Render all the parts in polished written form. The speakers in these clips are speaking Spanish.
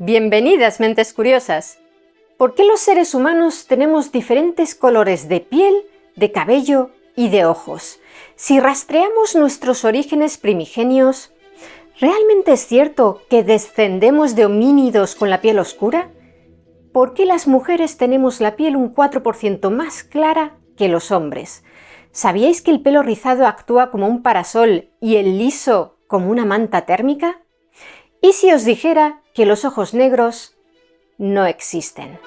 Bienvenidas, mentes curiosas. ¿Por qué los seres humanos tenemos diferentes colores de piel, de cabello y de ojos? Si rastreamos nuestros orígenes primigenios, ¿realmente es cierto que descendemos de homínidos con la piel oscura? ¿Por qué las mujeres tenemos la piel un 4% más clara que los hombres? ¿Sabíais que el pelo rizado actúa como un parasol y el liso como una manta térmica? ¿Y si os dijera que los ojos negros no existen?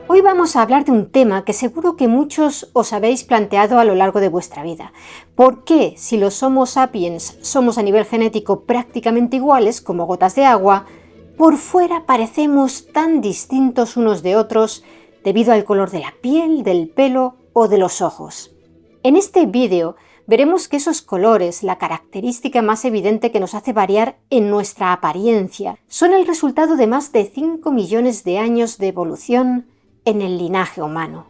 Hoy vamos a hablar de un tema que seguro que muchos os habéis planteado a lo largo de vuestra vida. ¿Por qué, si los Homo sapiens somos a nivel genético prácticamente iguales, como gotas de agua, por fuera parecemos tan distintos unos de otros debido al color de la piel, del pelo o de los ojos? En este vídeo veremos que esos colores, la característica más evidente que nos hace variar en nuestra apariencia, son el resultado de más de 5 millones de años de evolución en el linaje humano.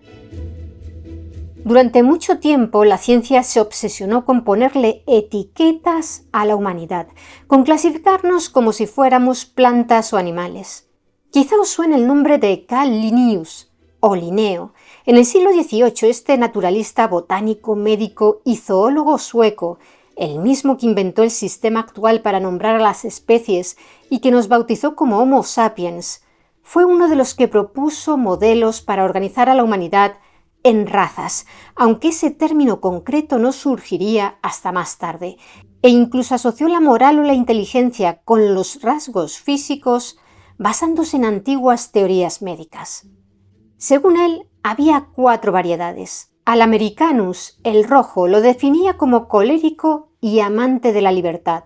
Durante mucho tiempo la ciencia se obsesionó con ponerle etiquetas a la humanidad, con clasificarnos como si fuéramos plantas o animales. Quizá os suene el nombre de Carl Linnaeus o Linneo. En el siglo XVIII, este naturalista, botánico, médico y zoólogo sueco, el mismo que inventó el sistema actual para nombrar a las especies y que nos bautizó como Homo sapiens, fue uno de los que propuso modelos para organizar a la humanidad en razas, aunque ese término concreto no surgiría hasta más tarde, e incluso asoció la moral o la inteligencia con los rasgos físicos basándose en antiguas teorías médicas. Según él, había 4 variedades. Al Americanus, el rojo, lo definía como colérico y amante de la libertad.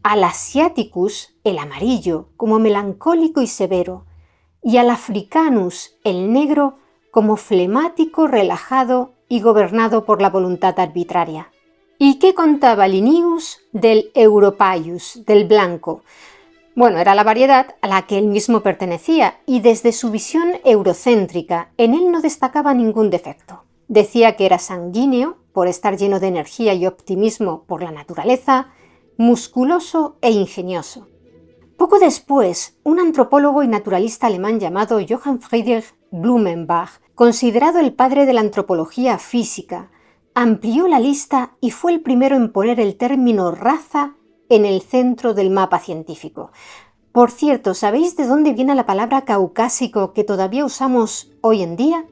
Al Asiaticus, el amarillo, como melancólico y severo. Y al Africanus, el negro, como flemático, relajado y gobernado por la voluntad arbitraria. ¿Y qué contaba Linnaeus del Europaius, del blanco? Bueno, era la variedad a la que él mismo pertenecía y desde su visión eurocéntrica en él no destacaba ningún defecto. Decía que era sanguíneo por estar lleno de energía y optimismo por la naturaleza, musculoso e ingenioso. Poco después, un antropólogo y naturalista alemán llamado Johann Friedrich Blumenbach, considerado el padre de la antropología física, amplió la lista y fue el primero en poner el término raza en el centro del mapa científico. Por cierto, ¿sabéis de dónde viene la palabra caucásico que todavía usamos hoy en día?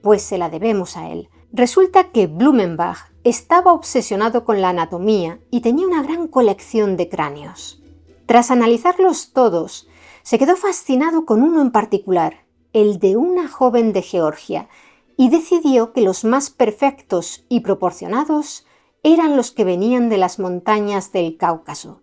Pues se la debemos a él. Resulta que Blumenbach estaba obsesionado con la anatomía y tenía una gran colección de cráneos. Tras analizarlos todos, se quedó fascinado con uno en particular, el de una joven de Georgia, y decidió que los más perfectos y proporcionados eran los que venían de las montañas del Cáucaso.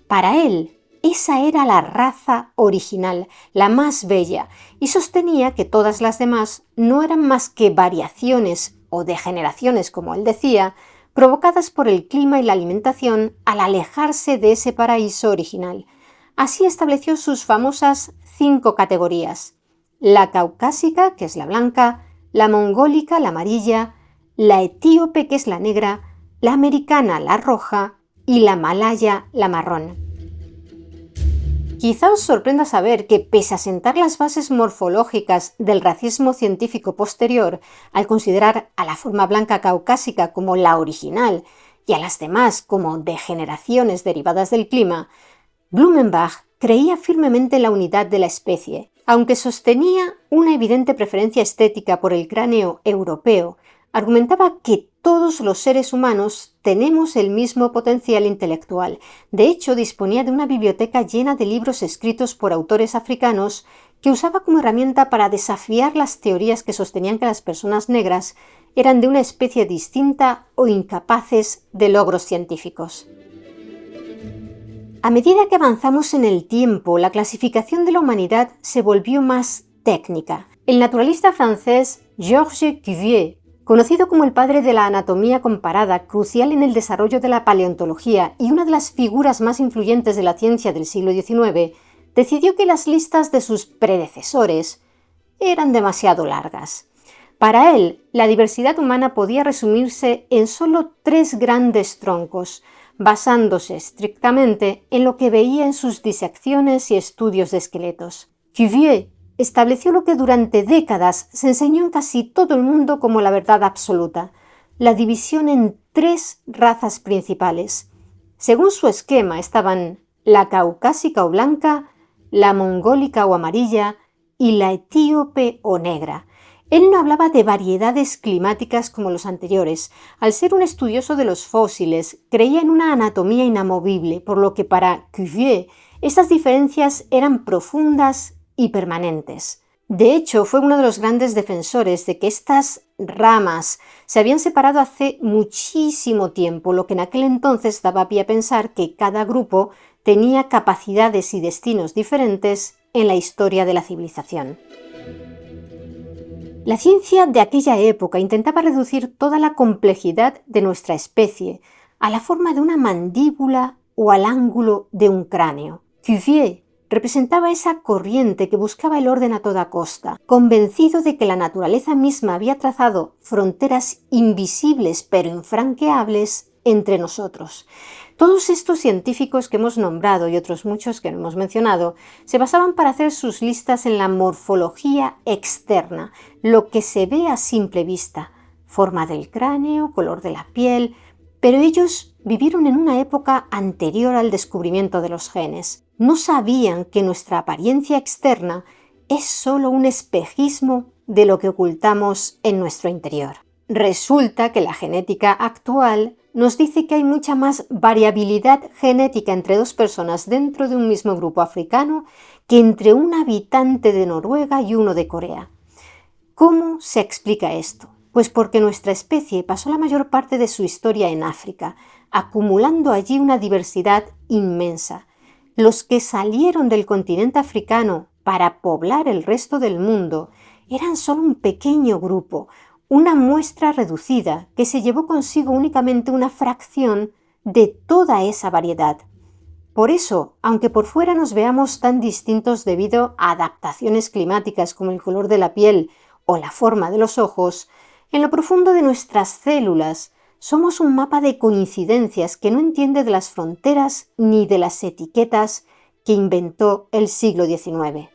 Para él, esa era la raza original, la más bella, y sostenía que todas las demás no eran más que variaciones o degeneraciones, como él decía, provocadas por el clima y la alimentación al alejarse de ese paraíso original. Así estableció sus famosas 5 categorías: la caucásica, que es la blanca, la mongólica, la amarilla, la etíope, que es la negra, la americana, la roja, y la malaya, la marrón. Quizá os sorprenda saber que, pese a sentar las bases morfológicas del racismo científico posterior, al considerar a la forma blanca caucásica como la original y a las demás como degeneraciones derivadas del clima, Blumenbach creía firmemente en la unidad de la especie. Aunque sostenía una evidente preferencia estética por el cráneo europeo, argumentaba que todos los seres humanos tenemos el mismo potencial intelectual. De hecho, disponía de una biblioteca llena de libros escritos por autores africanos que usaba como herramienta para desafiar las teorías que sostenían que las personas negras eran de una especie distinta o incapaces de logros científicos. A medida que avanzamos en el tiempo, la clasificación de la humanidad se volvió más técnica. El naturalista francés Georges Cuvier, conocido como el padre de la anatomía comparada, crucial en el desarrollo de la paleontología y una de las figuras más influyentes de la ciencia del siglo XIX, decidió que las listas de sus predecesores eran demasiado largas. Para él, la diversidad humana podía resumirse en solo 3 grandes troncos, basándose estrictamente en lo que veía en sus disecciones y estudios de esqueletos. Cuvier estableció lo que durante décadas se enseñó en casi todo el mundo como la verdad absoluta, la división en 3 razas principales. Según su esquema estaban la caucásica o blanca, la mongólica o amarilla y la etíope o negra. Él no hablaba de variedades climáticas como los anteriores. Al ser un estudioso de los fósiles, creía en una anatomía inamovible, por lo que para Cuvier estas diferencias eran profundas y permanentes. De hecho, fue uno de los grandes defensores de que estas ramas se habían separado hace muchísimo tiempo, lo que en aquel entonces daba pie a pensar que cada grupo tenía capacidades y destinos diferentes en la historia de la civilización. La ciencia de aquella época intentaba reducir toda la complejidad de nuestra especie a la forma de una mandíbula o al ángulo de un cráneo. Cuvier representaba esa corriente que buscaba el orden a toda costa, convencido de que la naturaleza misma había trazado fronteras invisibles pero infranqueables entre nosotros. Todos estos científicos que hemos nombrado y otros muchos que no hemos mencionado se basaban para hacer sus listas en la morfología externa, lo que se ve a simple vista, forma del cráneo, color de la piel, pero ellos vivieron en una época anterior al descubrimiento de los genes. No sabían que nuestra apariencia externa es solo un espejismo de lo que ocultamos en nuestro interior. Resulta que la genética actual nos dice que hay mucha más variabilidad genética entre 2 personas dentro de un mismo grupo africano que entre un habitante de Noruega y uno de Corea. ¿Cómo se explica esto? Pues porque nuestra especie pasó la mayor parte de su historia en África, acumulando allí una diversidad inmensa. Los que salieron del continente africano para poblar el resto del mundo eran solo un pequeño grupo, una muestra reducida que se llevó consigo únicamente una fracción de toda esa variedad. Por eso, aunque por fuera nos veamos tan distintos debido a adaptaciones climáticas como el color de la piel o la forma de los ojos, en lo profundo de nuestras células somos un mapa de coincidencias que no entiende de las fronteras ni de las etiquetas que inventó el siglo XIX.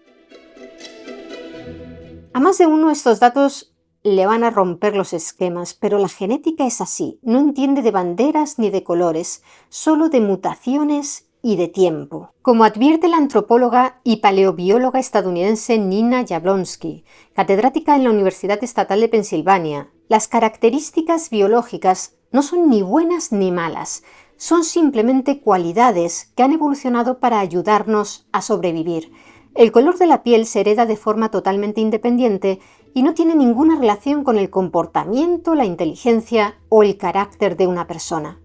A más de uno estos datos le van a romper los esquemas, pero la genética es así, no entiende de banderas ni de colores, solo de mutaciones y de tiempo. Como advierte la antropóloga y paleobióloga estadounidense Nina Jablonski, catedrática en la Universidad Estatal de Pensilvania, las características biológicas no son ni buenas ni malas, son simplemente cualidades que han evolucionado para ayudarnos a sobrevivir. El color de la piel se hereda de forma totalmente independiente y no tiene ninguna relación con el comportamiento, la inteligencia o el carácter de una persona.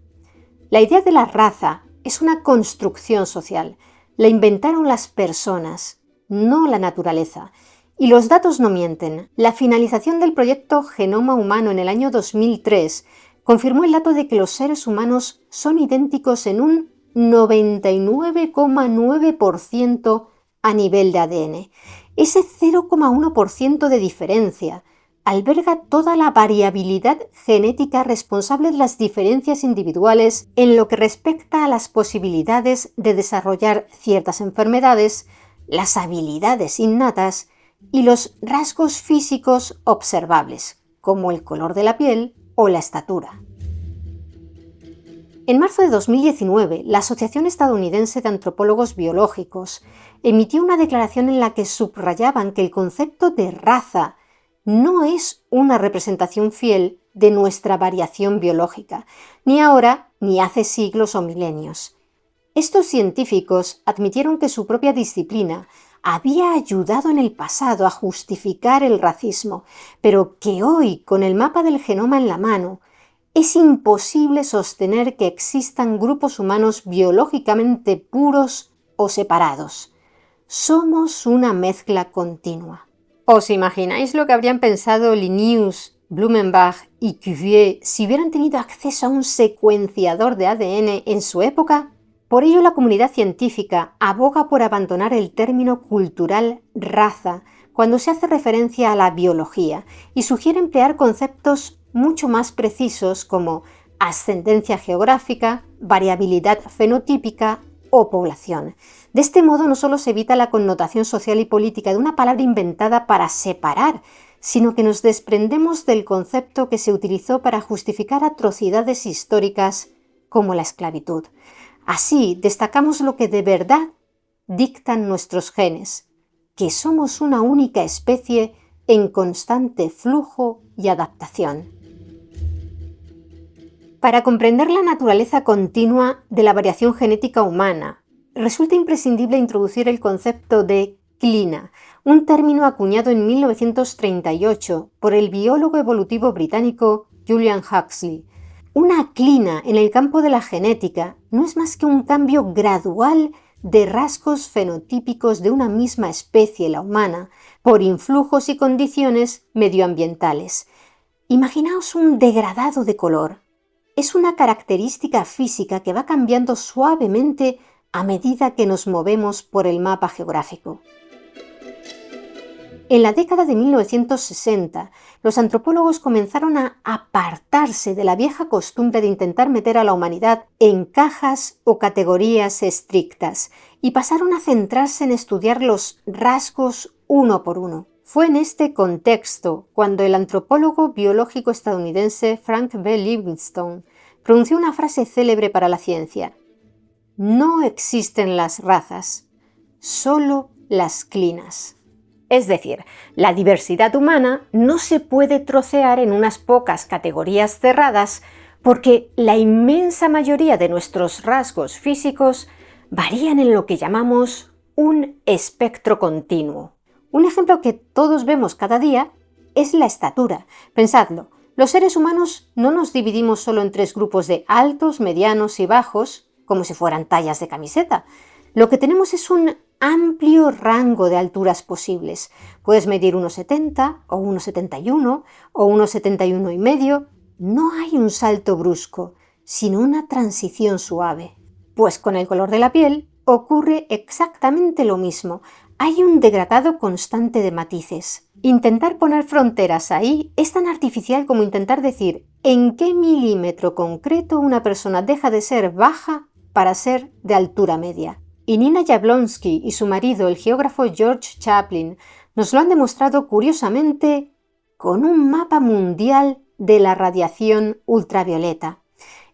La idea de la raza es una construcción social. La inventaron las personas, no la naturaleza. Y los datos no mienten. La finalización del proyecto Genoma Humano en el año 2003 confirmó el dato de que los seres humanos son idénticos en un 99,9% a nivel de ADN. Ese 0,1% de diferencia alberga toda la variabilidad genética responsable de las diferencias individuales en lo que respecta a las posibilidades de desarrollar ciertas enfermedades, las habilidades innatas y los rasgos físicos observables, como el color de la piel o la estatura. En marzo de 2019, la Asociación Estadounidense de Antropólogos Biológicos emitió una declaración en la que subrayaban que el concepto de raza no es una representación fiel de nuestra variación biológica, ni ahora ni hace siglos o milenios. Estos científicos admitieron que su propia disciplina había ayudado en el pasado a justificar el racismo, pero que hoy, con el mapa del genoma en la mano, es imposible sostener que existan grupos humanos biológicamente puros o separados. Somos una mezcla continua. ¿Os imagináis lo que habrían pensado Linnaeus, Blumenbach y Cuvier si hubieran tenido acceso a un secuenciador de ADN en su época? Por ello, la comunidad científica aboga por abandonar el término cultural raza cuando se hace referencia a la biología y sugiere emplear conceptos mucho más precisos como ascendencia geográfica, variabilidad fenotípica o población. De este modo no solo se evita la connotación social y política de una palabra inventada para separar, sino que nos desprendemos del concepto que se utilizó para justificar atrocidades históricas como la esclavitud. Así destacamos lo que de verdad dictan nuestros genes, que somos una única especie en constante flujo y adaptación. Para comprender la naturaleza continua de la variación genética humana, resulta imprescindible introducir el concepto de clina, un término acuñado en 1938 por el biólogo evolutivo británico Julian Huxley. Una clina en el campo de la genética no es más que un cambio gradual de rasgos fenotípicos de una misma especie, la humana, por influjos y condiciones medioambientales. Imaginaos un degradado de color. Es una característica física que va cambiando suavemente a medida que nos movemos por el mapa geográfico. En la década de 1960, los antropólogos comenzaron a apartarse de la vieja costumbre de intentar meter a la humanidad en cajas o categorías estrictas y pasaron a centrarse en estudiar los rasgos uno por uno. Fue en este contexto cuando el antropólogo biológico estadounidense Frank B. Livingstone pronunció una frase célebre para la ciencia: "No existen las razas, solo las clinas". Es decir, la diversidad humana no se puede trocear en unas pocas categorías cerradas porque la inmensa mayoría de nuestros rasgos físicos varían en lo que llamamos un espectro continuo. Un ejemplo que todos vemos cada día es la estatura. Pensadlo, los seres humanos no nos dividimos solo en 3 grupos de altos, medianos y bajos, como si fueran tallas de camiseta. Lo que tenemos es un amplio rango de alturas posibles. Puedes medir 1,70 o 1,71 o 1,71 y medio. No hay un salto brusco, sino una transición suave. Pues con el color de la piel ocurre exactamente lo mismo. Hay un degradado constante de matices. Intentar poner fronteras ahí es tan artificial como intentar decir en qué milímetro concreto una persona deja de ser baja para ser de altura media. Y Nina Jablonski y su marido, el geógrafo George Chaplin, nos lo han demostrado curiosamente con un mapa mundial de la radiación ultravioleta.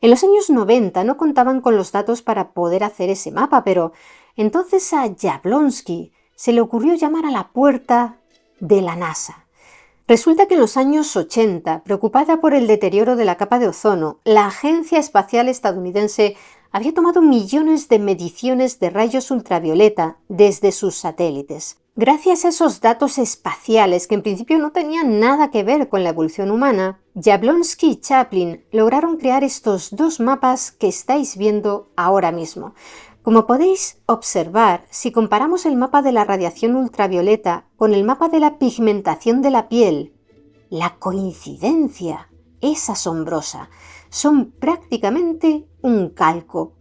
En los años 90 no contaban con los datos para poder hacer ese mapa, pero entonces a Jablonski se le ocurrió llamar a la puerta de la NASA. Resulta que en los años 80, preocupada por el deterioro de la capa de ozono, la Agencia Espacial Estadounidense había tomado millones de mediciones de rayos ultravioleta desde sus satélites. Gracias a esos datos espaciales, que en principio no tenían nada que ver con la evolución humana, Jablonski y Chaplin lograron crear estos 2 mapas que estáis viendo ahora mismo. Como podéis observar, si comparamos el mapa de la radiación ultravioleta con el mapa de la pigmentación de la piel, la coincidencia es asombrosa. Son prácticamente un calco.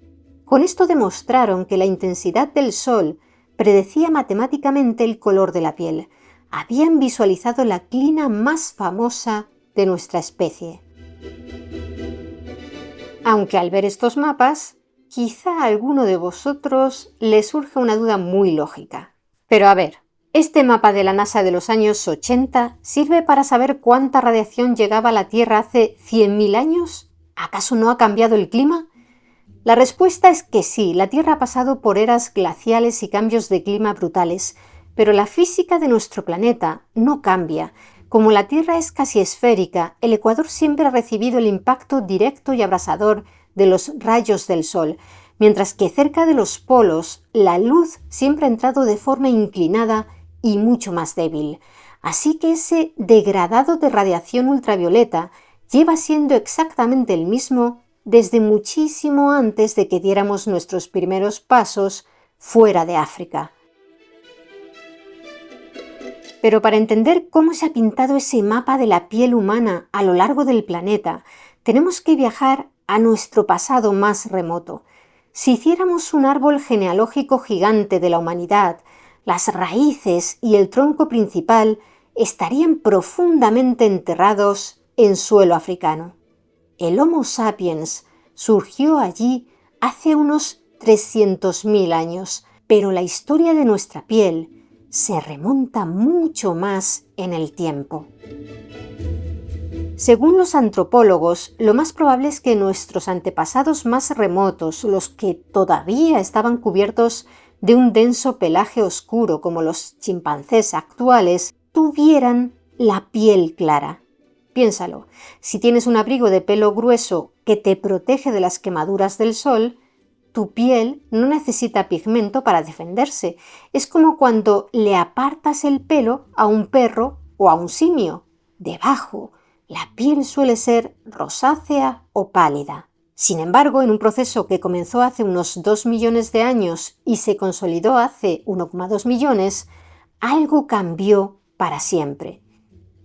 Con esto demostraron que la intensidad del sol predecía matemáticamente el color de la piel. Habían visualizado la clina más famosa de nuestra especie. Aunque al ver estos mapas, quizá a alguno de vosotros le surja una duda muy lógica. Pero a ver, ¿este mapa de la NASA de los años 80 sirve para saber cuánta radiación llegaba a la Tierra hace 100.000 años? ¿Acaso no ha cambiado el clima? La respuesta es que sí, la Tierra ha pasado por eras glaciales y cambios de clima brutales, pero la física de nuestro planeta no cambia. Como la Tierra es casi esférica, el ecuador siempre ha recibido el impacto directo y abrasador de los rayos del sol, mientras que cerca de los polos la luz siempre ha entrado de forma inclinada y mucho más débil. Así que ese degradado de radiación ultravioleta lleva siendo exactamente el mismo desde muchísimo antes de que diéramos nuestros primeros pasos fuera de África. Pero para entender cómo se ha pintado ese mapa de la piel humana a lo largo del planeta, tenemos que viajar a nuestro pasado más remoto. Si hiciéramos un árbol genealógico gigante de la humanidad, las raíces y el tronco principal estarían profundamente enterrados en suelo africano. El Homo sapiens surgió allí hace unos 300.000 años, pero la historia de nuestra piel se remonta mucho más en el tiempo. Según los antropólogos, lo más probable es que nuestros antepasados más remotos, los que todavía estaban cubiertos de un denso pelaje oscuro como los chimpancés actuales, tuvieran la piel clara. Piénsalo, si tienes un abrigo de pelo grueso que te protege de las quemaduras del sol, tu piel no necesita pigmento para defenderse. Es como cuando le apartas el pelo a un perro o a un simio. Debajo, la piel suele ser rosácea o pálida. Sin embargo, en un proceso que comenzó hace unos 2 millones de años y se consolidó hace 1,2 millones, algo cambió para siempre.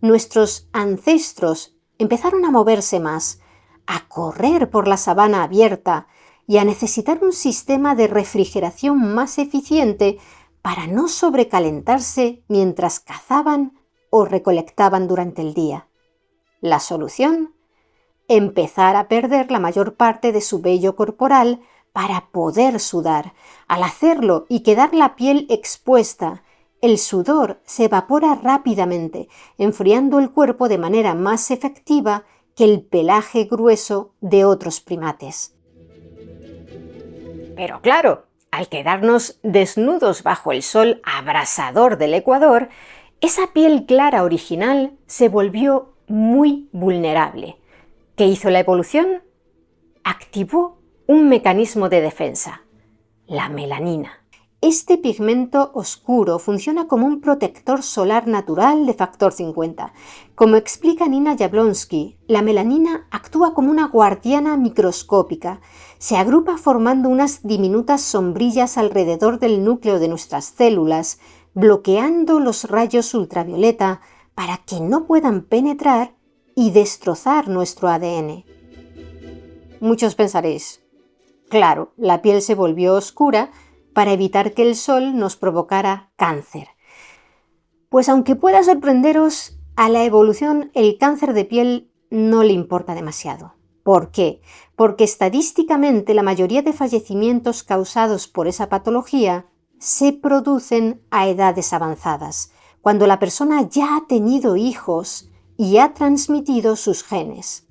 Nuestros ancestros empezaron a moverse más, a correr por la sabana abierta y a necesitar un sistema de refrigeración más eficiente para no sobrecalentarse mientras cazaban o recolectaban durante el día. La solución: empezar a perder la mayor parte de su vello corporal para poder sudar. Al hacerlo y quedar la piel expuesta, el sudor se evapora rápidamente, enfriando el cuerpo de manera más efectiva que el pelaje grueso de otros primates. Pero claro, al quedarnos desnudos bajo el sol abrasador del Ecuador, esa piel clara original se volvió muy vulnerable. ¿Qué hizo la evolución? Activó un mecanismo de defensa: la melanina. Este pigmento oscuro funciona como un protector solar natural de factor 50. Como explica Nina Jablonski, la melanina actúa como una guardiana microscópica. Se agrupa formando unas diminutas sombrillas alrededor del núcleo de nuestras células, bloqueando los rayos ultravioleta para que no puedan penetrar y destrozar nuestro ADN. Muchos pensaréis, claro, la piel se volvió oscura para evitar que el sol nos provocara cáncer. Pues aunque pueda sorprenderos, a la evolución el cáncer de piel no le importa demasiado. ¿Por qué? Porque estadísticamente la mayoría de fallecimientos causados por esa patología se producen a edades avanzadas, cuando la persona ya ha tenido hijos y ha transmitido sus genes.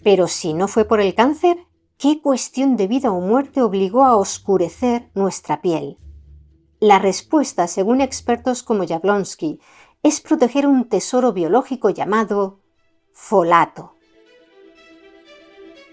Pero si no fue por el cáncer, ¿qué cuestión de vida o muerte obligó a oscurecer nuestra piel? La respuesta, según expertos como Jablonski, es proteger un tesoro biológico llamado folato.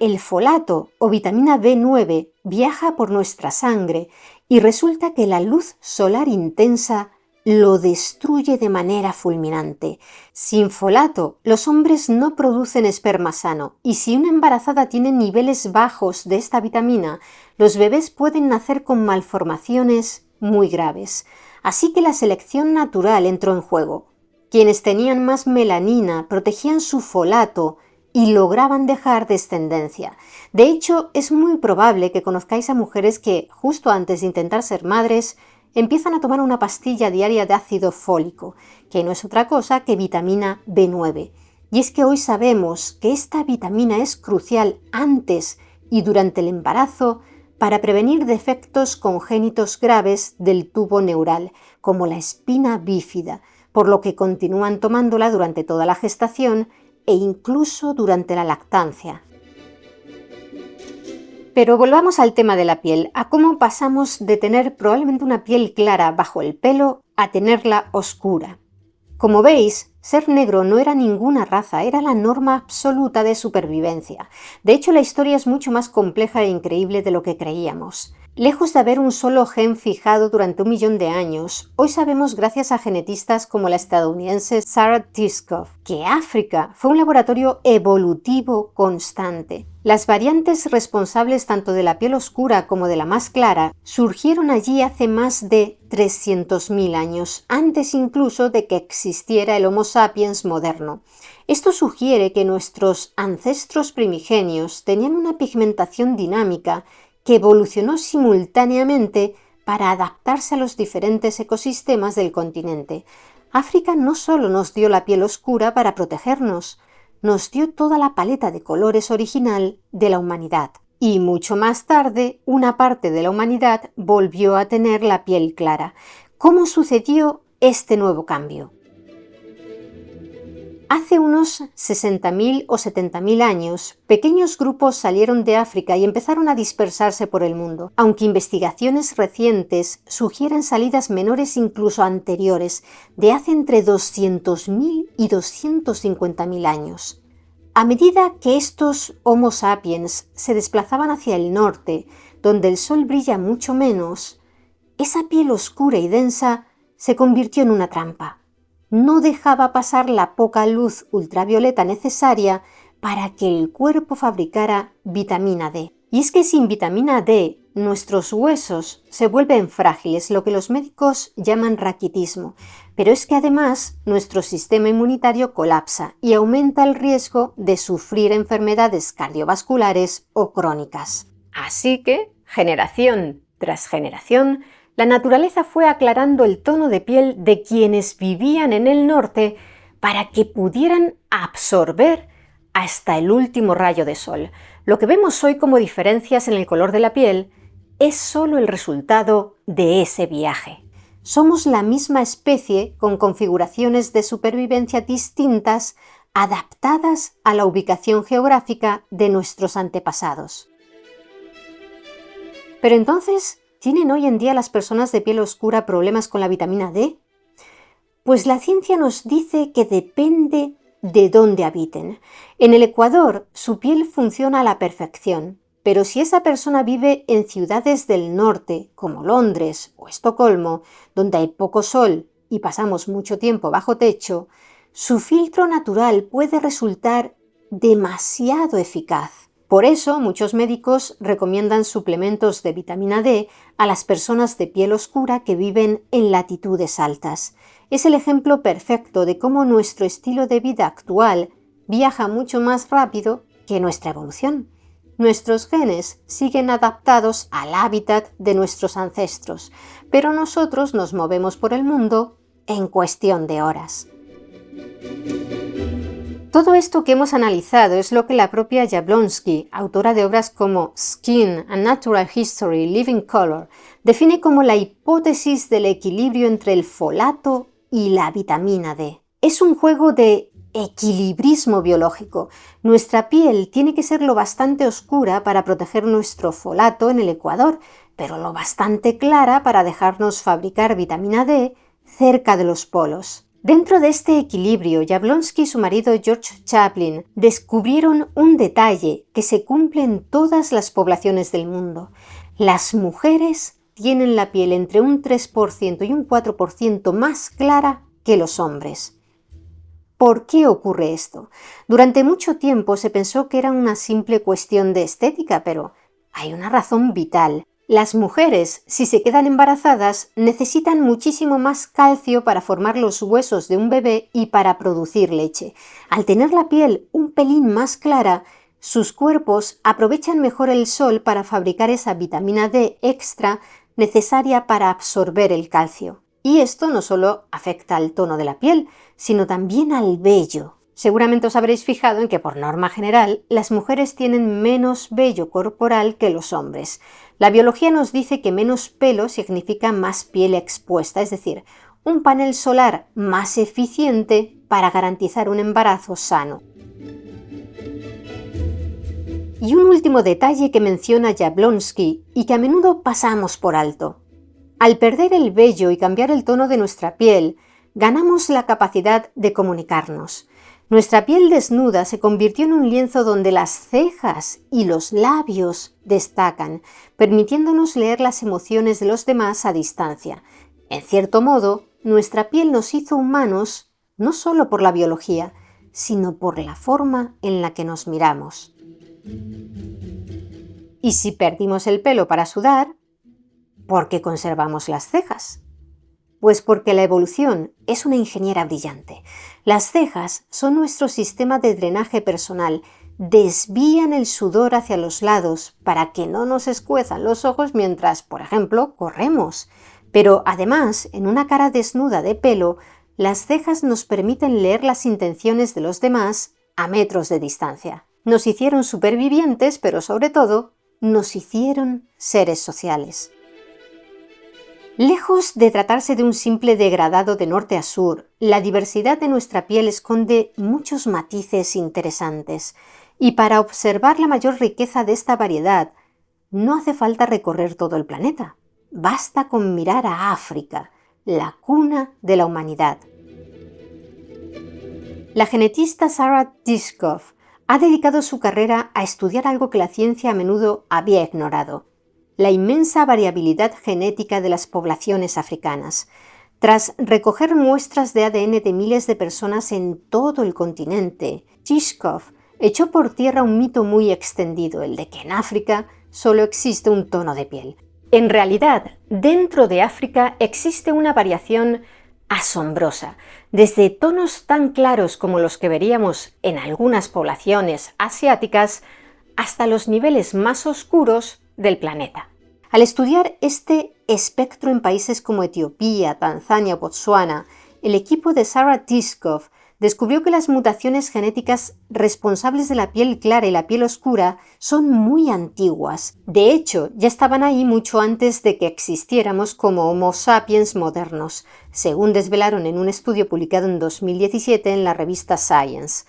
El folato o vitamina B9 viaja por nuestra sangre y resulta que la luz solar intensa lo destruye de manera fulminante. Sin folato, los hombres no producen esperma sano, y si una embarazada tiene niveles bajos de esta vitamina, los bebés pueden nacer con malformaciones muy graves. Así que la selección natural entró en juego. Quienes tenían más melanina protegían su folato y lograban dejar descendencia. De hecho, es muy probable que conozcáis a mujeres que, justo antes de intentar ser madres, empiezan a tomar una pastilla diaria de ácido fólico, que no es otra cosa que vitamina B9. Y es que hoy sabemos que esta vitamina es crucial antes y durante el embarazo para prevenir defectos congénitos graves del tubo neural, como la espina bífida, por lo que continúan tomándola durante toda la gestación e incluso durante la lactancia. Pero volvamos al tema de la piel, a cómo pasamos de tener probablemente una piel clara bajo el pelo a tenerla oscura. Como veis, ser negro no era ninguna raza, era la norma absoluta de supervivencia. De hecho, la historia es mucho más compleja e increíble de lo que creíamos. Lejos de haber un solo gen fijado durante 1 millón de años, hoy sabemos gracias a genetistas como la estadounidense Sarah Tishkoff que África fue un laboratorio evolutivo constante. Las variantes responsables tanto de la piel oscura como de la más clara surgieron allí hace más de 300.000 años, antes incluso de que existiera el Homo sapiens moderno. Esto sugiere que nuestros ancestros primigenios tenían una pigmentación dinámica que evolucionó simultáneamente para adaptarse a los diferentes ecosistemas del continente. África no solo nos dio la piel oscura para protegernos, nos dio toda la paleta de colores original de la humanidad. Y mucho más tarde, una parte de la humanidad volvió a tener la piel clara. ¿Cómo sucedió este nuevo cambio? Hace unos 60.000 o 70.000 años, pequeños grupos salieron de África y empezaron a dispersarse por el mundo, aunque investigaciones recientes sugieren salidas menores incluso anteriores, de hace entre 200.000 y 250.000 años. A medida que estos Homo sapiens se desplazaban hacia el norte, donde el sol brilla mucho menos, esa piel oscura y densa se convirtió en una trampa. No dejaba pasar la poca luz ultravioleta necesaria para que el cuerpo fabricara vitamina D. Y es que sin vitamina D, nuestros huesos se vuelven frágiles, lo que los médicos llaman raquitismo. Pero es que además nuestro sistema inmunitario colapsa y aumenta el riesgo de sufrir enfermedades cardiovasculares o crónicas. Así que, generación tras generación, la naturaleza fue aclarando el tono de piel de quienes vivían en el norte para que pudieran absorber hasta el último rayo de sol. Lo que vemos hoy como diferencias en el color de la piel es solo el resultado de ese viaje. Somos la misma especie con configuraciones de supervivencia distintas, adaptadas a la ubicación geográfica de nuestros antepasados. Pero entonces, ¿tienen hoy en día las personas de piel oscura problemas con la vitamina D? Pues la ciencia nos dice que depende de dónde habiten. En el Ecuador, su piel funciona a la perfección, pero si esa persona vive en ciudades del norte, como Londres o Estocolmo, donde hay poco sol y pasamos mucho tiempo bajo techo, su filtro natural puede resultar demasiado eficaz. Por eso, muchos médicos recomiendan suplementos de vitamina D a las personas de piel oscura que viven en latitudes altas. Es el ejemplo perfecto de cómo nuestro estilo de vida actual viaja mucho más rápido que nuestra evolución. Nuestros genes siguen adaptados al hábitat de nuestros ancestros, pero nosotros nos movemos por el mundo en cuestión de horas. Todo esto que hemos analizado es lo que la propia Jablonski, autora de obras como Skin, A Natural History, Living Color, define como la hipótesis del equilibrio entre el folato y la vitamina D. Es un juego de equilibrismo biológico. Nuestra piel tiene que ser lo bastante oscura para proteger nuestro folato en el Ecuador, pero lo bastante clara para dejarnos fabricar vitamina D cerca de los polos. Dentro de este equilibrio, Jablonski y su marido George Chaplin descubrieron un detalle que se cumple en todas las poblaciones del mundo. Las mujeres tienen la piel entre un 3% y un 4% más clara que los hombres. ¿Por qué ocurre esto? Durante mucho tiempo se pensó que era una simple cuestión de estética, pero hay una razón vital. Las mujeres, si se quedan embarazadas, necesitan muchísimo más calcio para formar los huesos de un bebé y para producir leche. Al tener la piel un pelín más clara, sus cuerpos aprovechan mejor el sol para fabricar esa vitamina D extra necesaria para absorber el calcio. Y esto no solo afecta al tono de la piel, sino también al vello. Seguramente os habréis fijado en que por norma general las mujeres tienen menos vello corporal que los hombres. La biología nos dice que menos pelo significa más piel expuesta, es decir, un panel solar más eficiente para garantizar un embarazo sano. Y un último detalle que menciona Jablonski y que a menudo pasamos por alto. Al perder el vello y cambiar el tono de nuestra piel, ganamos la capacidad de comunicarnos. Nuestra piel desnuda se convirtió en un lienzo donde las cejas y los labios destacan, permitiéndonos leer las emociones de los demás a distancia. En cierto modo, nuestra piel nos hizo humanos no solo por la biología, sino por la forma en la que nos miramos. Y si perdimos el pelo para sudar, ¿por qué conservamos las cejas? Pues porque la evolución es una ingeniera brillante. Las cejas son nuestro sistema de drenaje personal, desvían el sudor hacia los lados para que no nos escuezan los ojos mientras, por ejemplo, corremos. Pero además, en una cara desnuda de pelo, las cejas nos permiten leer las intenciones de los demás a metros de distancia. Nos hicieron supervivientes, pero sobre todo, nos hicieron seres sociales. Lejos de tratarse de un simple degradado de norte a sur, la diversidad de nuestra piel esconde muchos matices interesantes. Y para observar la mayor riqueza de esta variedad, no hace falta recorrer todo el planeta. Basta con mirar a África, la cuna de la humanidad. La genetista Sarah Tishkoff ha dedicado su carrera a estudiar algo que la ciencia a menudo había ignorado: la inmensa variabilidad genética de las poblaciones africanas. Tras recoger muestras de ADN de miles de personas en todo el continente, Tishkoff echó por tierra un mito muy extendido, el de que en África solo existe un tono de piel. En realidad, dentro de África existe una variación asombrosa, desde tonos tan claros como los que veríamos en algunas poblaciones asiáticas hasta los niveles más oscuros del planeta. Al estudiar este espectro en países como Etiopía, Tanzania o Botsuana, el equipo de Sarah Tishkoff descubrió que las mutaciones genéticas responsables de la piel clara y la piel oscura son muy antiguas. De hecho, ya estaban ahí mucho antes de que existiéramos como Homo sapiens modernos, según desvelaron en un estudio publicado en 2017 en la revista Science.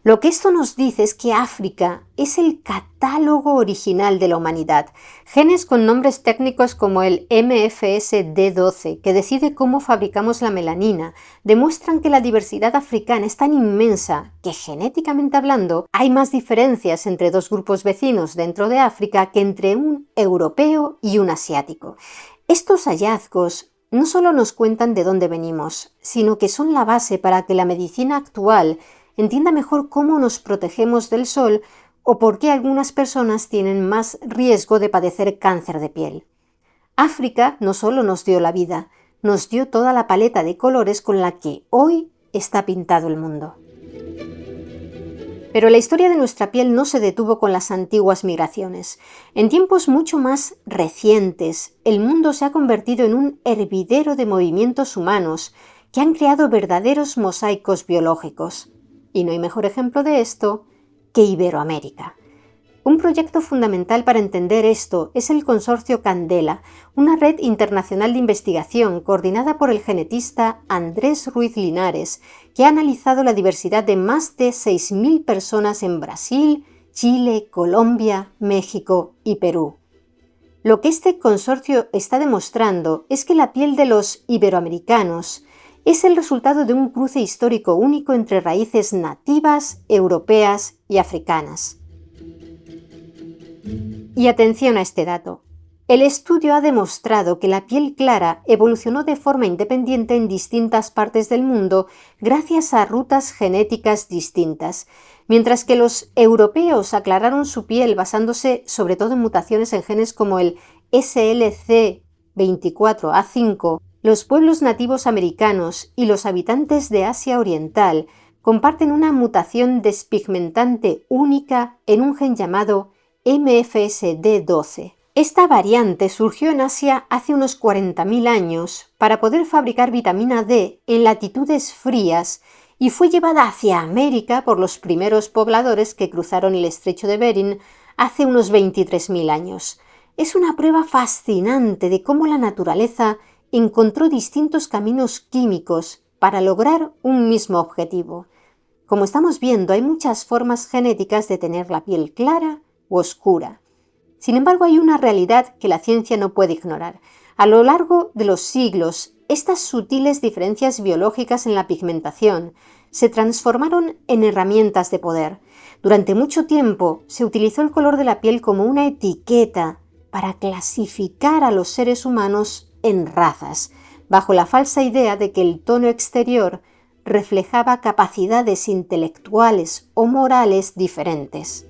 Lo que esto nos dice es que África es el catálogo original de la humanidad. Genes con nombres técnicos como el MFSD12, que decide cómo fabricamos la melanina, demuestran que la diversidad africana es tan inmensa que, genéticamente hablando, hay más diferencias entre dos grupos vecinos dentro de África que entre un europeo y un asiático. Estos hallazgos no solo nos cuentan de dónde venimos, sino que son la base para que la medicina actual entienda mejor cómo nos protegemos del sol o por qué algunas personas tienen más riesgo de padecer cáncer de piel. África no solo nos dio la vida, nos dio toda la paleta de colores con la que hoy está pintado el mundo. Pero la historia de nuestra piel no se detuvo con las antiguas migraciones. En tiempos mucho más recientes, el mundo se ha convertido en un hervidero de movimientos humanos que han creado verdaderos mosaicos biológicos. Y no hay mejor ejemplo de esto que Iberoamérica. Un proyecto fundamental para entender esto es el Consorcio Candela, una red internacional de investigación coordinada por el genetista Andrés Ruiz Linares, que ha analizado la diversidad de más de 6.000 personas en Brasil, Chile, Colombia, México y Perú. Lo que este consorcio está demostrando es que la piel de los iberoamericanos es el resultado de un cruce histórico único entre raíces nativas, europeas y africanas. Y atención a este dato. El estudio ha demostrado que la piel clara evolucionó de forma independiente en distintas partes del mundo gracias a rutas genéticas distintas, mientras que los europeos aclararon su piel basándose sobre todo en mutaciones en genes como el SLC24A5, los pueblos nativos americanos y los habitantes de Asia Oriental comparten una mutación despigmentante única en un gen llamado MFSD12. Esta variante surgió en Asia hace unos 40.000 años para poder fabricar vitamina D en latitudes frías y fue llevada hacia América por los primeros pobladores que cruzaron el estrecho de Bering hace unos 23.000 años. Es una prueba fascinante de cómo la naturaleza encontró distintos caminos químicos para lograr un mismo objetivo. Como estamos viendo, hay muchas formas genéticas de tener la piel clara u oscura. Sin embargo, hay una realidad que la ciencia no puede ignorar. A lo largo de los siglos, estas sutiles diferencias biológicas en la pigmentación se transformaron en herramientas de poder. Durante mucho tiempo se utilizó el color de la piel como una etiqueta para clasificar a los seres humanos en razas, bajo la falsa idea de que el tono exterior reflejaba capacidades intelectuales o morales diferentes.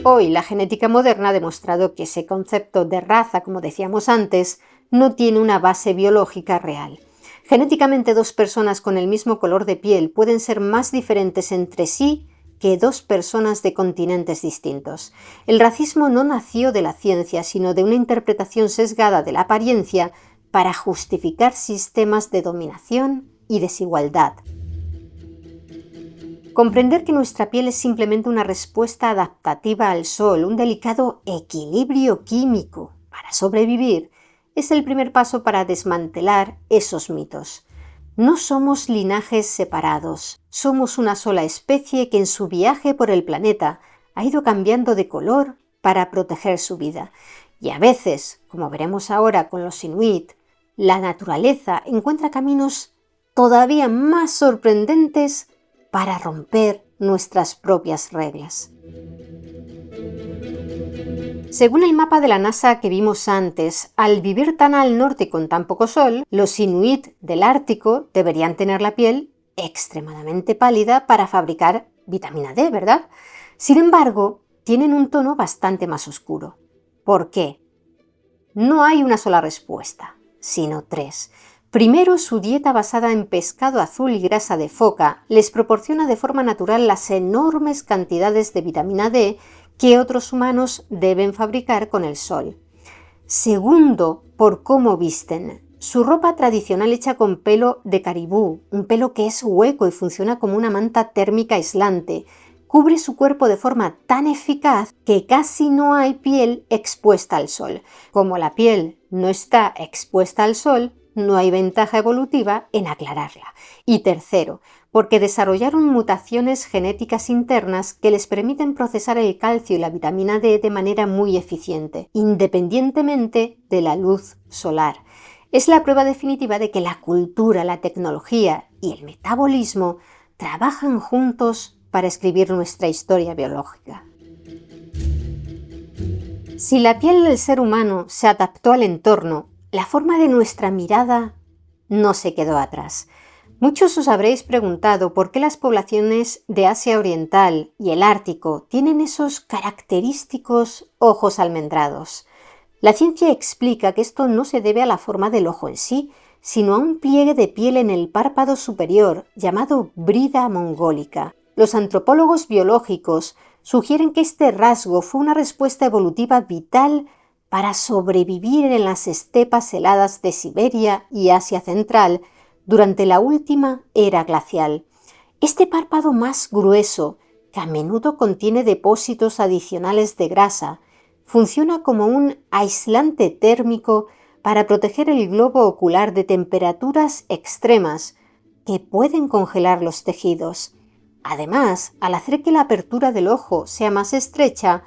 Hoy la genética moderna ha demostrado que ese concepto de raza, como decíamos antes, no tiene una base biológica real. Genéticamente, dos personas con el mismo color de piel pueden ser más diferentes entre sí que dos personas de continentes distintos. El racismo no nació de la ciencia, sino de una interpretación sesgada de la apariencia para justificar sistemas de dominación y desigualdad. Comprender que nuestra piel es simplemente una respuesta adaptativa al sol, un delicado equilibrio químico para sobrevivir, es el primer paso para desmantelar esos mitos. No somos linajes separados, somos una sola especie que en su viaje por el planeta ha ido cambiando de color para proteger su vida. Y a veces, como veremos ahora con los inuit, la naturaleza encuentra caminos todavía más sorprendentes para romper nuestras propias reglas. Según el mapa de la NASA que vimos antes, al vivir tan al norte con tan poco sol, los inuit del Ártico deberían tener la piel extremadamente pálida para fabricar vitamina D, ¿verdad? Sin embargo, tienen un tono bastante más oscuro. ¿Por qué? No hay una sola respuesta, sino tres. Primero, su dieta basada en pescado azul y grasa de foca les proporciona de forma natural las enormes cantidades de vitamina D que otros humanos deben fabricar con el sol. Segundo, por cómo visten. Su ropa tradicional hecha con pelo de caribú, un pelo que es hueco y funciona como una manta térmica aislante, cubre su cuerpo de forma tan eficaz que casi no hay piel expuesta al sol. Como la piel no está expuesta al sol, no hay ventaja evolutiva en aclararla. Y tercero, porque desarrollaron mutaciones genéticas internas que les permiten procesar el calcio y la vitamina D de manera muy eficiente, independientemente de la luz solar. Es la prueba definitiva de que la cultura, la tecnología y el metabolismo trabajan juntos para escribir nuestra historia biológica. Si la piel del ser humano se adaptó al entorno, la forma de nuestra mirada no se quedó atrás. Muchos os habréis preguntado por qué las poblaciones de Asia Oriental y el Ártico tienen esos característicos ojos almendrados. La ciencia explica que esto no se debe a la forma del ojo en sí, sino a un pliegue de piel en el párpado superior llamado brida mongólica. Los antropólogos biológicos sugieren que este rasgo fue una respuesta evolutiva vital para sobrevivir en las estepas heladas de Siberia y Asia Central durante la última era glacial. Este párpado más grueso, que a menudo contiene depósitos adicionales de grasa, funciona como un aislante térmico para proteger el globo ocular de temperaturas extremas que pueden congelar los tejidos. Además, al hacer que la apertura del ojo sea más estrecha,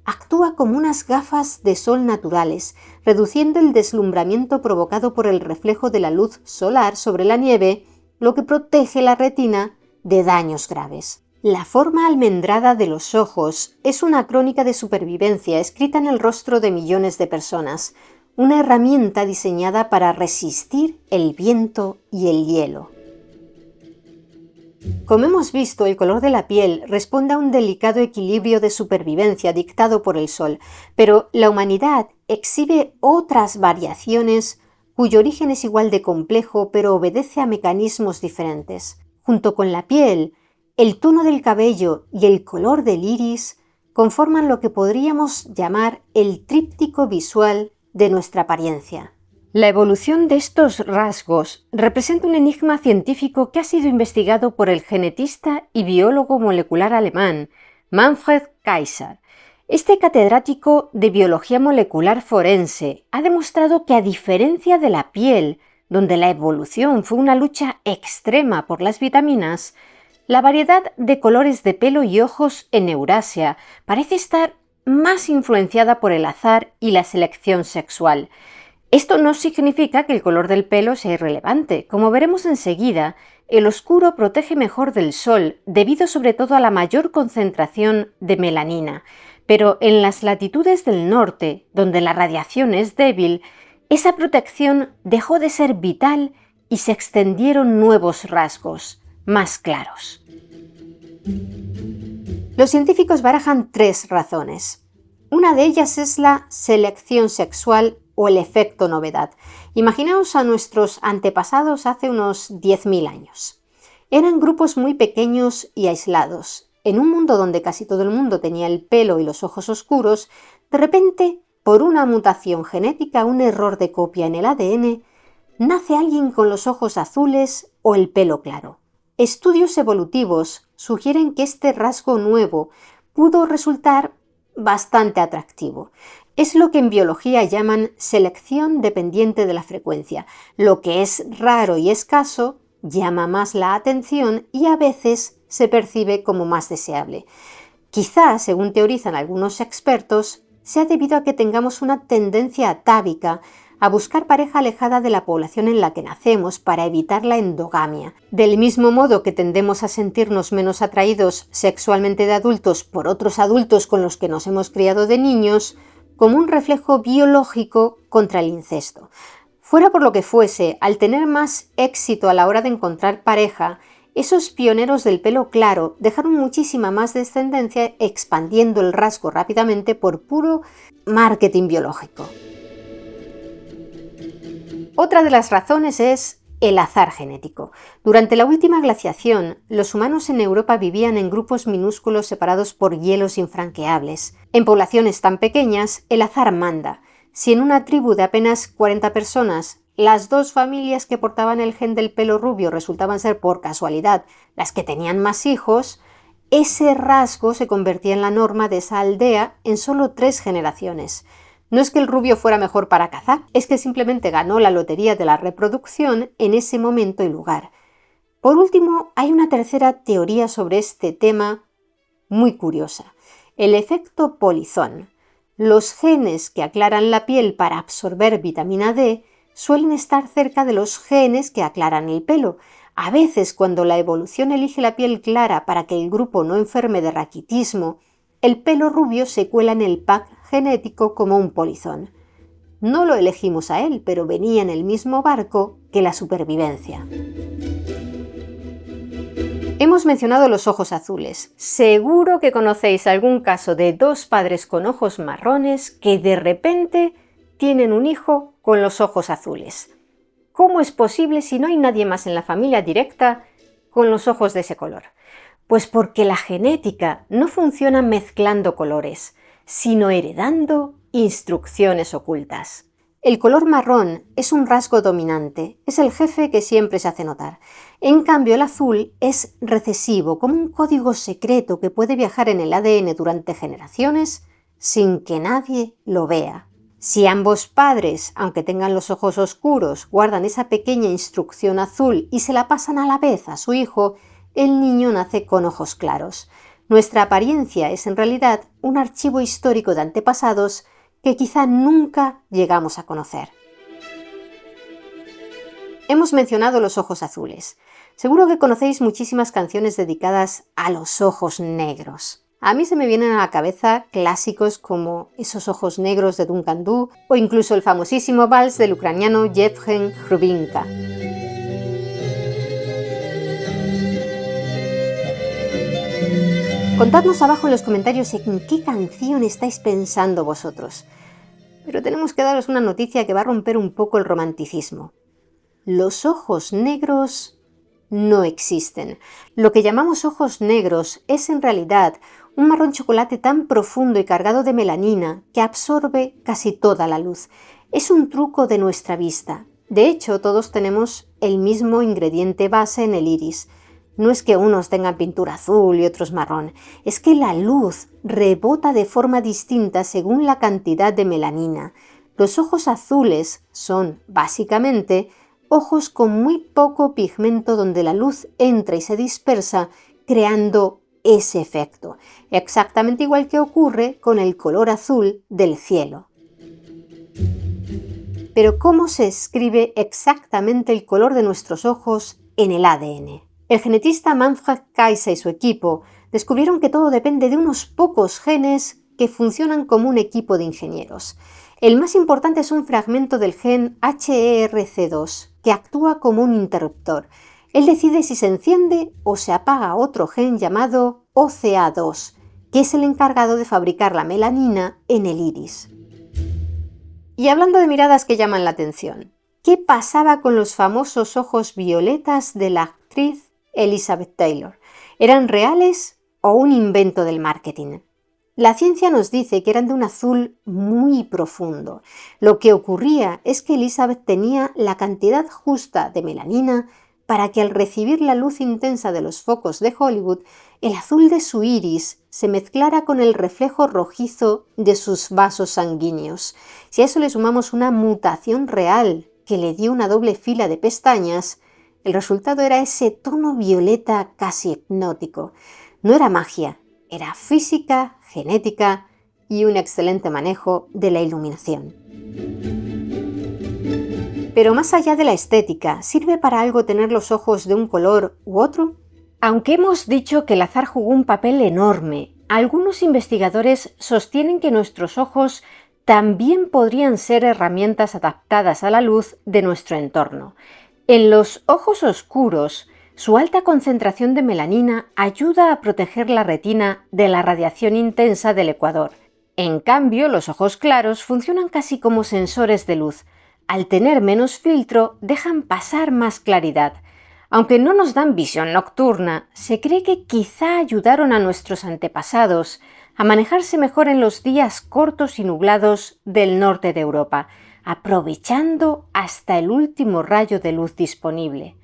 actúa como unas gafas de sol naturales, reduciendo el deslumbramiento provocado por el reflejo de la luz solar sobre la nieve, lo que protege la retina de daños graves. La forma almendrada de los ojos es una crónica de supervivencia escrita en el rostro de millones de personas, una herramienta diseñada para resistir el viento y el hielo. Como hemos visto, el color de la piel responde a un delicado equilibrio de supervivencia dictado por el sol, pero la humanidad exhibe otras variaciones cuyo origen es igual de complejo, pero obedece a mecanismos diferentes. Junto con la piel, el tono del cabello y el color del iris conforman lo que podríamos llamar el tríptico visual de nuestra apariencia. La evolución de estos rasgos representa un enigma científico que ha sido investigado por el genetista y biólogo molecular alemán Manfred Kaiser. Este catedrático de biología molecular forense ha demostrado que, a diferencia de la piel, donde la evolución fue una lucha extrema por las vitaminas, la variedad de colores de pelo y ojos en Eurasia parece estar más influenciada por el azar y la selección sexual. Esto no significa que el color del pelo sea irrelevante. Como veremos enseguida, el oscuro protege mejor del sol debido sobre todo a la mayor concentración de melanina. Pero en las latitudes del norte, donde la radiación es débil, esa protección dejó de ser vital y se extendieron nuevos rasgos, más claros. Los científicos barajan tres razones. Una de ellas es la selección sexual o el efecto novedad. Imaginaos a nuestros antepasados hace unos 10.000 años. Eran grupos muy pequeños y aislados. en un mundo donde casi todo el mundo tenía el pelo y los ojos oscuros, de repente, por una mutación genética, un error de copia en el ADN, nace alguien con los ojos azules o el pelo claro. Estudios evolutivos sugieren que este rasgo nuevo pudo resultar bastante atractivo. Es lo que en biología llaman selección dependiente de la frecuencia. Lo que es raro y escaso llama más la atención y a veces se percibe como más deseable. Quizá, según teorizan algunos expertos, sea debido a que tengamos una tendencia atávica a buscar pareja alejada de la población en la que nacemos para evitar la endogamia. Del mismo modo que tendemos a sentirnos menos atraídos sexualmente de adultos por otros adultos con los que nos hemos criado de niños, como un reflejo biológico contra el incesto. Fuera por lo que fuese, al tener más éxito a la hora de encontrar pareja, esos pioneros del pelo claro dejaron muchísima más descendencia expandiendo el rasgo rápidamente por puro marketing biológico. Otra de las razones es el azar genético. Durante la última glaciación, los humanos en Europa vivían en grupos minúsculos separados por hielos infranqueables. En poblaciones tan pequeñas, el azar manda. Si en una tribu de apenas 40 personas, las 2 familias que portaban el gen del pelo rubio resultaban ser por casualidad las que tenían más hijos, ese rasgo se convertía en la norma de esa aldea en solo 3 generaciones. No es que el rubio fuera mejor para cazar, es que simplemente ganó la lotería de la reproducción en ese momento y lugar. Por último, hay una tercera teoría sobre este tema muy curiosa: el efecto polizón. Los genes que aclaran la piel para absorber vitamina D suelen estar cerca de los genes que aclaran el pelo. A veces, cuando la evolución elige la piel clara para que el grupo no enferme de raquitismo, el pelo rubio se cuela en el pack genético como un polizón. No lo elegimos a él, pero venía en el mismo barco que la supervivencia. Hemos mencionado los ojos azules. Seguro que conocéis algún caso de 2 padres con ojos marrones que de repente tienen un hijo con los ojos azules. ¿Cómo es posible si no hay nadie más en la familia directa con los ojos de ese color? Pues porque la genética no funciona mezclando colores, sino heredando instrucciones ocultas. El color marrón es un rasgo dominante, es el jefe que siempre se hace notar. En cambio, el azul es recesivo, como un código secreto que puede viajar en el ADN durante generaciones sin que nadie lo vea. Si ambos padres, aunque tengan los ojos oscuros, guardan esa pequeña instrucción azul y se la pasan a la vez a su hijo, el niño nace con ojos claros. Nuestra apariencia es en realidad un archivo histórico de antepasados que quizá nunca llegamos a conocer. Hemos mencionado los ojos azules. Seguro que conocéis muchísimas canciones dedicadas a los ojos negros. A mí se me vienen a la cabeza clásicos como Esos ojos negros de Duncan Du o incluso el famosísimo vals del ucraniano Yevhen Hrubinka. Contadnos abajo en los comentarios en qué canción estáis pensando vosotros. Pero tenemos que daros una noticia que va a romper un poco el romanticismo. Los ojos negros no existen. Lo que llamamos ojos negros es en realidad un marrón chocolate tan profundo y cargado de melanina que absorbe casi toda la luz. Es un truco de nuestra vista. De hecho, todos tenemos el mismo ingrediente base en el iris. No es que unos tengan pintura azul y otros marrón, es que la luz rebota de forma distinta según la cantidad de melanina. Los ojos azules son, básicamente, ojos con muy poco pigmento donde la luz entra y se dispersa, creando ese efecto, exactamente igual que ocurre con el color azul del cielo. Pero ¿cómo se escribe exactamente el color de nuestros ojos en el ADN? El genetista Manfred Kaiser y su equipo descubrieron que todo depende de unos pocos genes que funcionan como un equipo de ingenieros. El más importante es un fragmento del gen HERC2, que actúa como un interruptor. Él decide si se enciende o se apaga otro gen llamado OCA2, que es el encargado de fabricar la melanina en el iris. Y hablando de miradas que llaman la atención, ¿qué pasaba con los famosos ojos violetas de la actriz Elizabeth Taylor? ¿Eran reales o un invento del marketing. La ciencia nos dice que eran de un azul muy profundo. Lo que ocurría es que Elizabeth tenía la cantidad justa de melanina para que al recibir la luz intensa de los focos de Hollywood, el azul de su iris se mezclara con el reflejo rojizo de sus vasos sanguíneos. Si a eso le sumamos una mutación real que le dio una doble fila de pestañas, el resultado era ese tono violeta casi hipnótico. No era magia, era física, genética y un excelente manejo de la iluminación. Pero más allá de la estética, ¿sirve para algo tener los ojos de un color u otro? Aunque hemos dicho que el azar jugó un papel enorme, algunos investigadores sostienen que nuestros ojos también podrían ser herramientas adaptadas a la luz de nuestro entorno. En los ojos oscuros, su alta concentración de melanina ayuda a proteger la retina de la radiación intensa del ecuador. En cambio, los ojos claros funcionan casi como sensores de luz. Al tener menos filtro, dejan pasar más claridad. Aunque no nos dan visión nocturna, se cree que quizá ayudaron a nuestros antepasados a manejarse mejor en los días cortos y nublados del norte de Europa, aprovechando hasta el último rayo de luz disponible.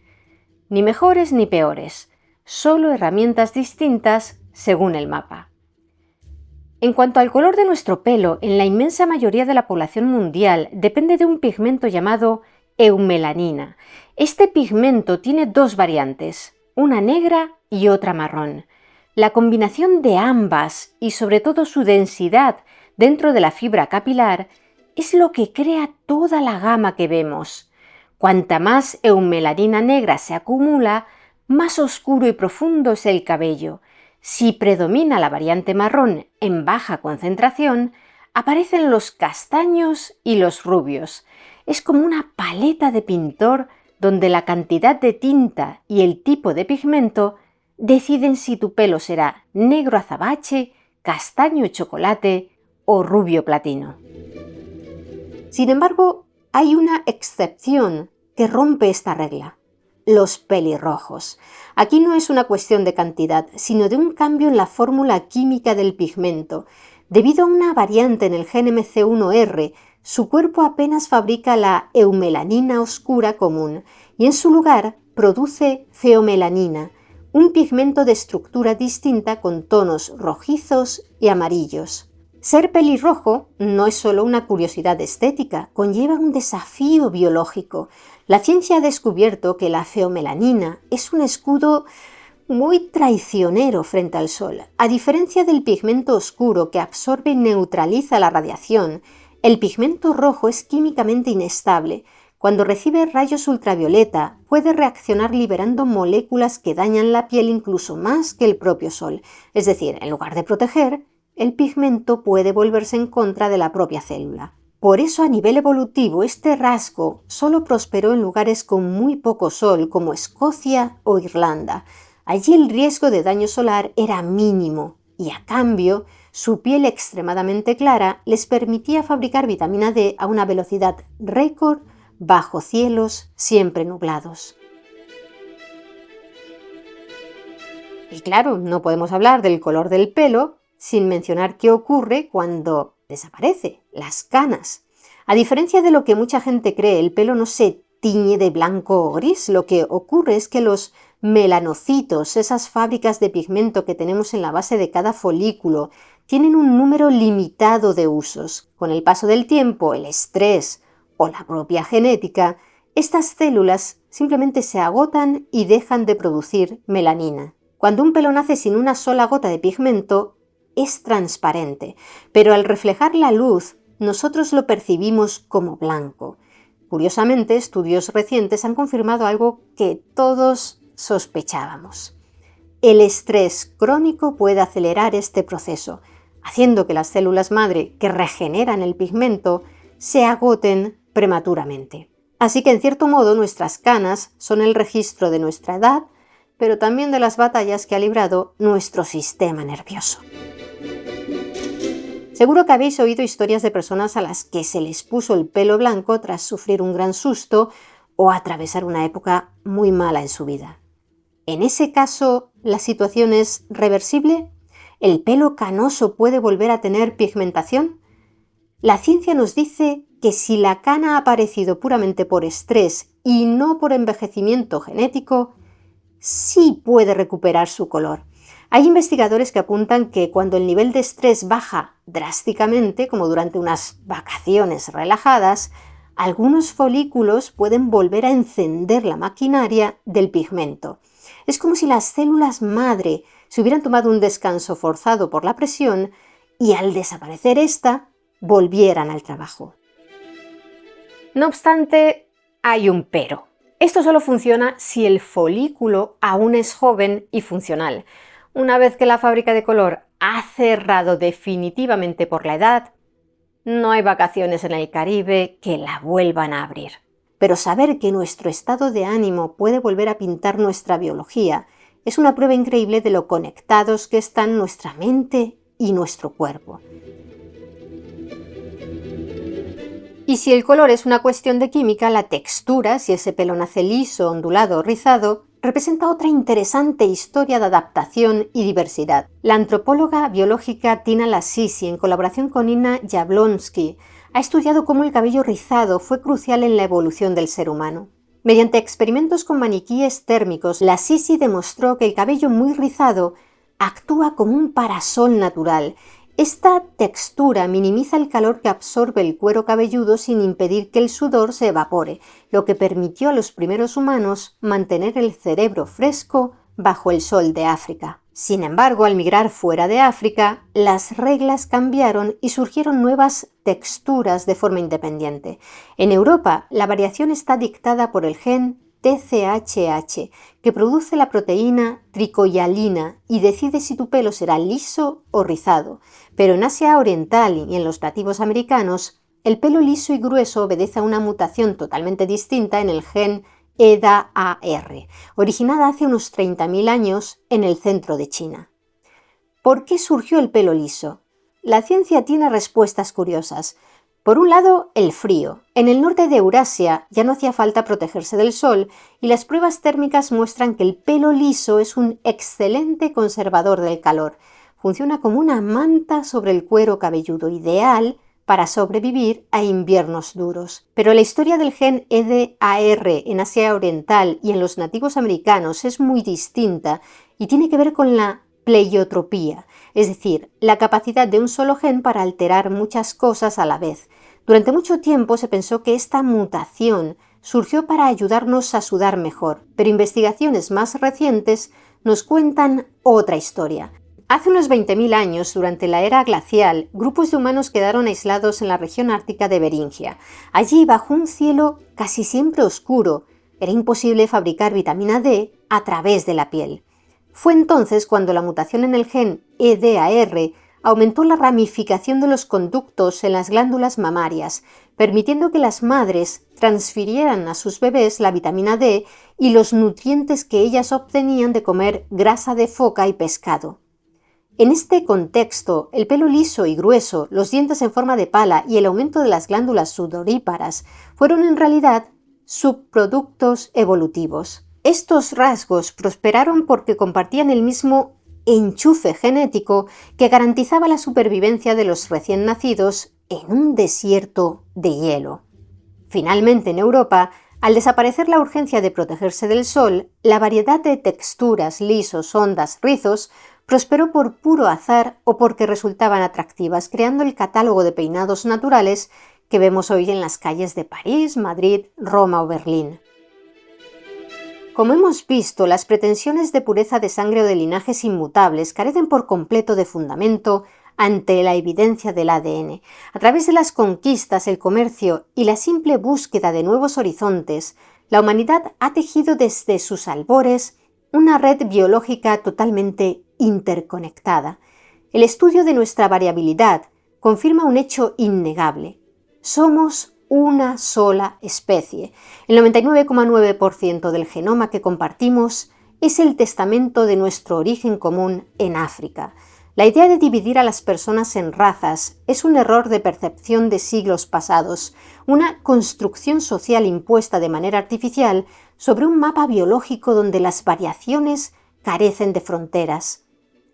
Ni mejores ni peores, solo herramientas distintas según el mapa. En cuanto al color de nuestro pelo, en la inmensa mayoría de la población mundial depende de un pigmento llamado eumelanina. Este pigmento tiene dos variantes, una negra y otra marrón. La combinación de ambas y sobre todo su densidad dentro de la fibra capilar es lo que crea toda la gama que vemos. Cuanta más eumelanina negra se acumula, más oscuro y profundo es el cabello. Si predomina la variante marrón en baja concentración, aparecen los castaños y los rubios. Es como una paleta de pintor donde la cantidad de tinta y el tipo de pigmento deciden si tu pelo será negro azabache, castaño chocolate o rubio platino. Sin embargo, hay una excepción que rompe esta regla: los pelirrojos. Aquí no es una cuestión de cantidad, sino de un cambio en la fórmula química del pigmento. Debido a una variante en el gen MC1R, su cuerpo apenas fabrica la eumelanina oscura común y en su lugar produce feomelanina, un pigmento de estructura distinta con tonos rojizos y amarillos. Ser pelirrojo no es solo una curiosidad estética, conlleva un desafío biológico. La ciencia ha descubierto que la feomelanina es un escudo muy traicionero frente al sol. A diferencia del pigmento oscuro que absorbe y neutraliza la radiación, el pigmento rojo es químicamente inestable. Cuando recibe rayos ultravioleta, puede reaccionar liberando moléculas que dañan la piel incluso más que el propio sol. Es decir, en lugar de proteger, el pigmento puede volverse en contra de la propia célula. Por eso, a nivel evolutivo, este rasgo solo prosperó en lugares con muy poco sol, como Escocia o Irlanda. Allí el riesgo de daño solar era mínimo y, a cambio, su piel extremadamente clara les permitía fabricar vitamina D a una velocidad récord bajo cielos siempre nublados. Y claro, no podemos hablar del color del pelo sin mencionar qué ocurre cuando desaparece, las canas. A diferencia de lo que mucha gente cree, el pelo no se tiñe de blanco o gris. Lo que ocurre es que los melanocitos, esas fábricas de pigmento que tenemos en la base de cada folículo, tienen un número limitado de usos. Con el paso del tiempo, el estrés o la propia genética, estas células simplemente se agotan y dejan de producir melanina. Cuando un pelo nace sin una sola gota de pigmento, es transparente, pero al reflejar la luz, nosotros lo percibimos como blanco. Curiosamente, estudios recientes han confirmado algo que todos sospechábamos. El estrés crónico puede acelerar este proceso, haciendo que las células madre que regeneran el pigmento se agoten prematuramente. Así que, en cierto modo, nuestras canas son el registro de nuestra edad, pero también de las batallas que ha librado nuestro sistema nervioso. Seguro que habéis oído historias de personas a las que se les puso el pelo blanco tras sufrir un gran susto o atravesar una época muy mala en su vida. En ese caso, ¿La situación es reversible? ¿El pelo canoso puede volver a tener pigmentación? La ciencia nos dice que si la cana ha aparecido puramente por estrés y no por envejecimiento genético, sí puede recuperar su color. Hay investigadores que apuntan que cuando el nivel de estrés baja drásticamente, como durante unas vacaciones relajadas, algunos folículos pueden volver a encender la maquinaria del pigmento. Es como si las células madre se hubieran tomado un descanso forzado por la presión y al desaparecer esta, volvieran al trabajo. No obstante, hay un pero. Esto solo funciona si el folículo aún es joven y funcional. Una vez que la fábrica de color ha cerrado definitivamente por la edad, no hay vacaciones en el Caribe que la vuelvan a abrir. Pero saber que nuestro estado de ánimo puede volver a pintar nuestra biología es una prueba increíble de lo conectados que están nuestra mente y nuestro cuerpo. Y si el color es una cuestión de química, la textura, si ese pelo nace liso, ondulado o rizado, representa otra interesante historia de adaptación y diversidad. La antropóloga biológica Tina Lasisi, en colaboración con Nina Jablonski, ha estudiado cómo el cabello rizado fue crucial en la evolución del ser humano. Mediante experimentos con maniquíes térmicos, Lasisi demostró que el cabello muy rizado actúa como un parasol natural. Esta textura minimiza el calor que absorbe el cuero cabelludo sin impedir que el sudor se evapore, lo que permitió a los primeros humanos mantener el cerebro fresco bajo el sol de África. Sin embargo, al migrar fuera de África, las reglas cambiaron y surgieron nuevas texturas de forma independiente. En Europa, la variación está dictada por el gen TCHH, que produce la proteína tricoialina y decide si tu pelo será liso o rizado. Pero en Asia Oriental y en los nativos americanos, el pelo liso y grueso obedece a una mutación totalmente distinta en el gen EDA-AR, originada hace unos 30.000 años en el centro de China. ¿Por qué surgió el pelo liso? La ciencia tiene respuestas curiosas. Por un lado, el frío. En el norte de Eurasia ya no hacía falta protegerse del sol y las pruebas térmicas muestran que el pelo liso es un excelente conservador del calor. Funciona como una manta sobre el cuero cabelludo, ideal para sobrevivir a inviernos duros. Pero la historia del gen EDAR en Asia Oriental y en los nativos americanos es muy distinta y tiene que ver con la pleiotropía, es decir, la capacidad de un solo gen para alterar muchas cosas a la vez. Durante mucho tiempo se pensó que esta mutación surgió para ayudarnos a sudar mejor, pero investigaciones más recientes nos cuentan otra historia. Hace unos 20.000 años, durante la era glacial, grupos de humanos quedaron aislados en la región ártica de Beringia. Allí, bajo un cielo casi siempre oscuro, era imposible fabricar vitamina D a través de la piel. Fue entonces cuando la mutación en el gen EDAR aumentó la ramificación de los conductos en las glándulas mamarias, permitiendo que las madres transfirieran a sus bebés la vitamina D y los nutrientes que ellas obtenían de comer grasa de foca y pescado. En este contexto, el pelo liso y grueso, los dientes en forma de pala y el aumento de las glándulas sudoríparas fueron en realidad subproductos evolutivos. Estos rasgos prosperaron porque compartían el mismo enchufe genético que garantizaba la supervivencia de los recién nacidos en un desierto de hielo. Finalmente, en Europa, al desaparecer la urgencia de protegerse del sol, la variedad de texturas, lisos, ondas, rizos, prosperó por puro azar o porque resultaban atractivas, creando el catálogo de peinados naturales que vemos hoy en las calles de París, Madrid, Roma o Berlín. Como hemos visto, las pretensiones de pureza de sangre o de linajes inmutables carecen por completo de fundamento ante la evidencia del ADN. A través de las conquistas, el comercio y la simple búsqueda de nuevos horizontes, la humanidad ha tejido desde sus albores una red biológica totalmente interconectada. El estudio de nuestra variabilidad confirma un hecho innegable. Somos una sola especie. El 99,9% del genoma que compartimos es el testamento de nuestro origen común en África. La idea de dividir a las personas en razas es un error de percepción de siglos pasados, una construcción social impuesta de manera artificial sobre un mapa biológico donde las variaciones carecen de fronteras.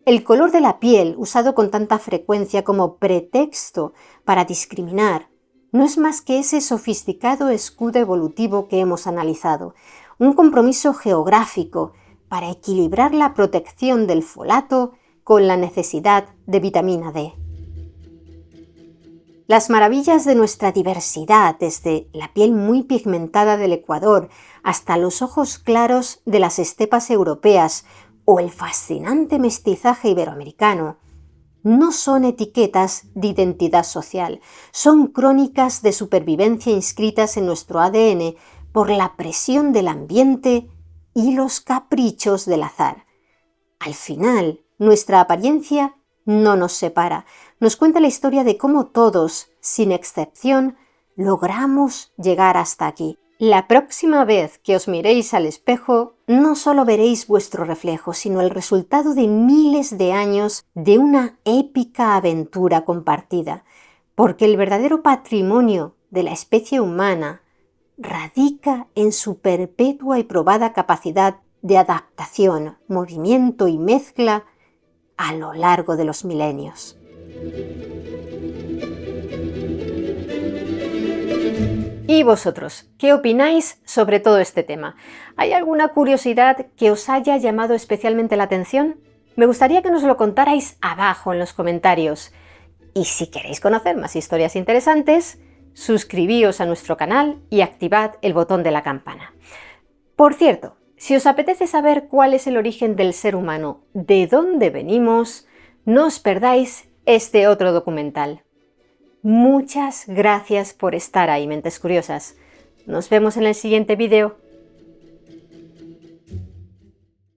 El color de la piel, usado con tanta frecuencia como pretexto para discriminar, no es más que ese sofisticado escudo evolutivo que hemos analizado, un compromiso geográfico para equilibrar la protección del folato con la necesidad de vitamina D. Las maravillas de nuestra diversidad, desde la piel muy pigmentada del Ecuador hasta los ojos claros de las estepas europeas o el fascinante mestizaje iberoamericano, no son etiquetas de identidad social, son crónicas de supervivencia inscritas en nuestro ADN por la presión del ambiente y los caprichos del azar. Al final, nuestra apariencia no nos separa, nos cuenta la historia de cómo todos, sin excepción, logramos llegar hasta aquí. La próxima vez que os miréis al espejo, no solo veréis vuestro reflejo, sino el resultado de miles de años de una épica aventura compartida, porque el verdadero patrimonio de la especie humana radica en su perpetua y probada capacidad de adaptación, movimiento y mezcla a lo largo de los milenios. ¿Y vosotros? ¿Qué opináis sobre todo este tema? ¿Hay alguna curiosidad que os haya llamado especialmente la atención? Me gustaría que nos lo contarais abajo en los comentarios. Y si queréis conocer más historias interesantes, suscribíos a nuestro canal y activad el botón de la campana. Por cierto, si os apetece saber cuál es el origen del ser humano, de dónde venimos, no os perdáis este otro documental. Muchas gracias por estar ahí, mentes curiosas. Nos vemos en el siguiente vídeo.